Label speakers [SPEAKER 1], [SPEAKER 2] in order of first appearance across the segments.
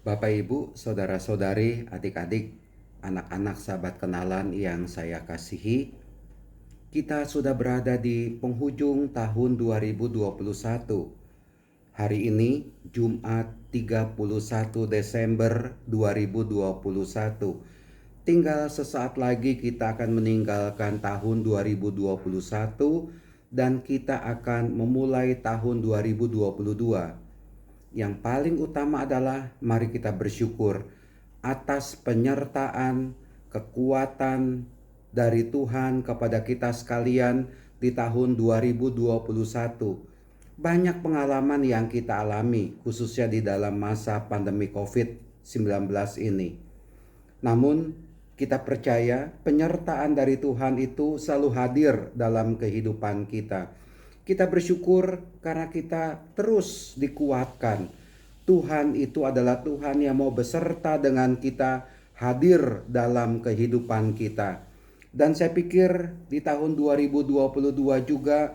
[SPEAKER 1] Bapak Ibu, saudara-saudari, adik-adik, anak-anak sahabat kenalan yang saya kasihi, kita sudah berada di penghujung tahun 2021. Hari ini Jumat 31 Desember 2021. Tinggal sesaat lagi kita akan meninggalkan tahun 2021 dan kita akan memulai tahun 2022. Yang paling utama adalah mari kita bersyukur atas penyertaan, kekuatan dari Tuhan kepada kita sekalian di tahun 2021. Banyak pengalaman yang kita alami khususnya di dalam masa pandemi COVID-19 ini. Namun kita percaya penyertaan dari Tuhan itu selalu hadir dalam kehidupan kita. Kita bersyukur karena kita terus dikuatkan. Tuhan itu adalah Tuhan yang mau beserta dengan kita, hadir dalam kehidupan kita. Dan saya pikir di tahun 2022 juga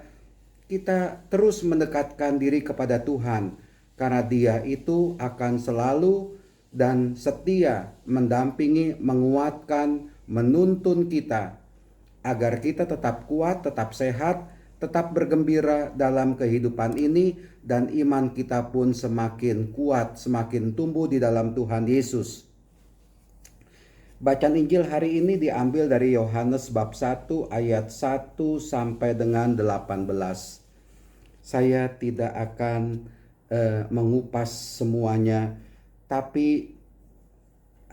[SPEAKER 1] kita terus mendekatkan diri kepada Tuhan, karena Dia itu akan selalu dan setia mendampingi, menguatkan, menuntun kita agar kita tetap kuat, tetap sehat, tetap bergembira dalam kehidupan ini, dan iman kita pun semakin kuat, semakin tumbuh di dalam Tuhan Yesus. Bacaan Injil hari ini diambil dari Yohanes bab 1 ayat 1 sampai dengan 18. Saya tidak akan mengupas semuanya, tapi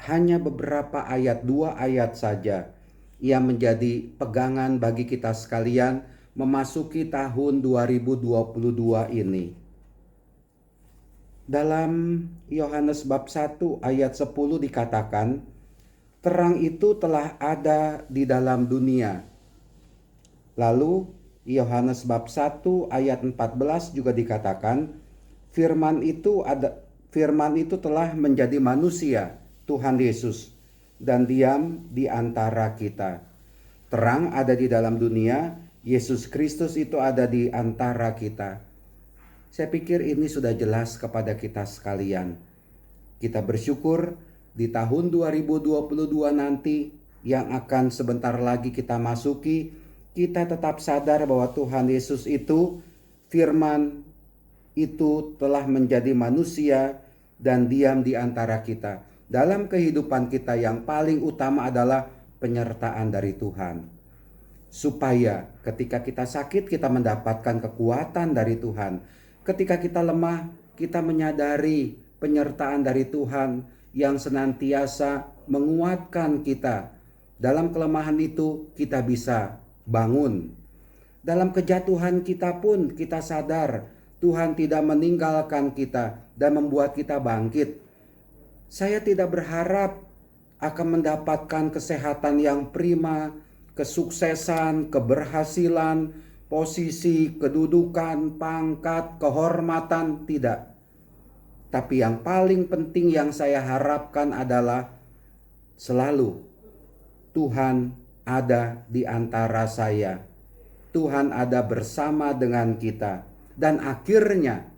[SPEAKER 1] hanya beberapa ayat, 2 ayat saja yang menjadi pegangan bagi kita sekalian memasuki tahun 2022 ini. Dalam Yohanes bab 1 ayat 10 dikatakan, terang itu telah ada di dalam dunia. Lalu Yohanes bab 1 ayat 14 juga dikatakan, firman itu telah menjadi manusia, Tuhan Yesus, dan diam di antara kita. Terang ada di dalam dunia, Yesus Kristus itu ada di antara kita. Saya pikir ini sudah jelas kepada kita sekalian. Kita bersyukur di tahun 2022 nanti yang akan sebentar lagi kita masuki, kita tetap sadar bahwa Tuhan Yesus itu, firman itu telah menjadi manusia dan diam di antara kita. Dalam kehidupan kita yang paling utama adalah penyertaan dari Tuhan. Supaya ketika kita sakit kita mendapatkan kekuatan dari Tuhan. Ketika kita lemah kita menyadari penyertaan dari Tuhan yang senantiasa menguatkan kita. Dalam kelemahan itu kita bisa bangun. Dalam kejatuhan kita pun kita sadar Tuhan tidak meninggalkan kita dan membuat kita bangkit. Saya tidak berharap akan mendapatkan kesehatan yang prima, kesuksesan, keberhasilan, posisi, kedudukan, pangkat, kehormatan, tidak. Tapi yang paling penting yang saya harapkan adalah selalu Tuhan ada di antara saya. Tuhan ada bersama dengan kita. Dan akhirnya,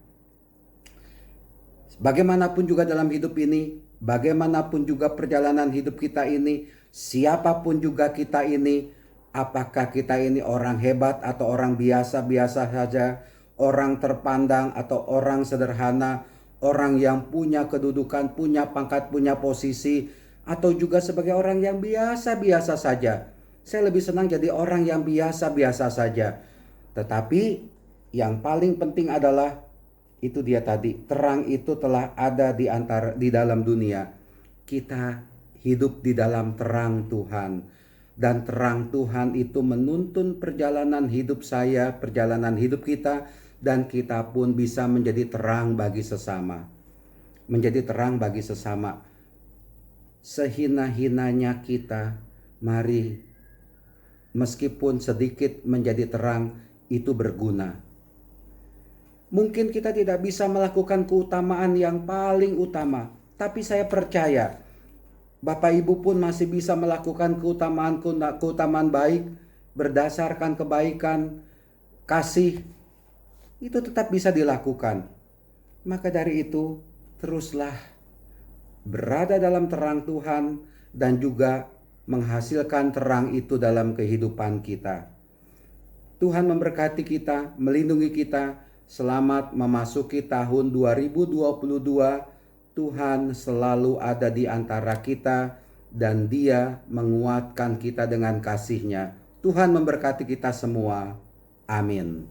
[SPEAKER 1] bagaimanapun juga dalam hidup ini, bagaimanapun juga perjalanan hidup kita ini, siapapun juga kita ini, apakah kita ini orang hebat atau orang biasa-biasa saja, orang terpandang atau orang sederhana, orang yang punya kedudukan, punya pangkat, punya posisi, atau juga sebagai orang yang biasa-biasa saja. Saya lebih senang jadi orang yang biasa-biasa saja. Tetapi yang paling penting adalah itu dia tadi, terang itu telah ada di dalam dunia. Kita hidup di dalam terang Tuhan. Dan terang Tuhan itu menuntun perjalanan hidup saya, perjalanan hidup kita, dan kita pun bisa menjadi terang bagi sesama. Menjadi terang bagi sesama. Sehina-hinanya kita, mari meskipun sedikit menjadi terang, itu berguna. Mungkin kita tidak bisa melakukan keutamaan yang paling utama, tapi saya percaya Bapak Ibu pun masih bisa melakukan keutamaan baik berdasarkan kebaikan, kasih, itu tetap bisa dilakukan. Maka dari itu teruslah berada dalam terang Tuhan, dan juga menghasilkan terang itu dalam kehidupan kita. Tuhan memberkati kita, melindungi kita. Selamat memasuki tahun 2022. Tuhan selalu ada di antara kita dan Dia menguatkan kita dengan kasih-Nya. Tuhan memberkati kita semua. Amin.